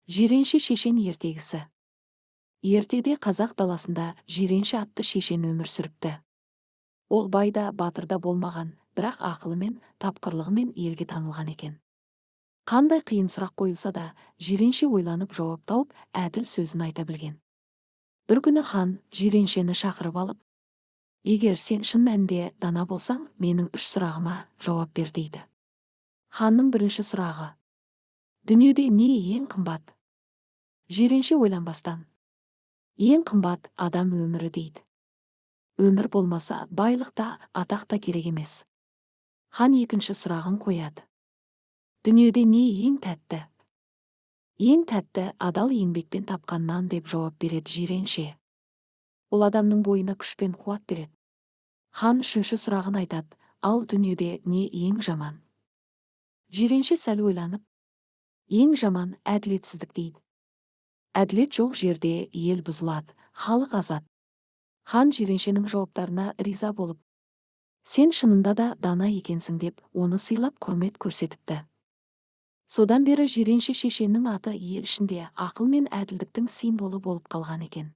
Жиренше шешен ертегісі. Ертеде қазақ даласында жиренше атты шешен өмір сүріпті. Ол байда, батырда болмаған, бірақ ақылымен, тапқырлығымен елге танылған екен. Қандай қиын сұрақ қойылса да, жиренше ойланып жауап тауып, әділ сөзін айта білген. Бір күні хан жиреншені шақырып алып, егер сен шын мәнінде дана болсаң, менің 3 сұрағыма жауап бер дейді. Ханның бірінші сұрағы: дүниеде не ең қымбат? Жиренше ойланбастан: ең қымбат адам өмірі дейді. Өмір болмаса, байлық та, атақ та керек емес. Хан екінші сұрағын қояды: дүниеде не ең тәтті? Ең тәтті адал еңбекпен тапқан нан деп жауап береді жиренше. Ол адамның бойына күш пен қуат береді. Хан үшінші сұрағын айтады: ал дүниеде не ең жаман? Жиренше сәл ойланып: ең жаман әділетсіздік дейді. Әділет жоқ жерде ел бұзылады, халық азат. Хан жиреншенің жауаптарына риза болып, сен шынында да дана екенсің деп, оны сыйлап құрмет көрсетіпті. Содан бері жиренше шешеннің аты ел ішінде ақыл мен әділдіктің символы болып қалған екен.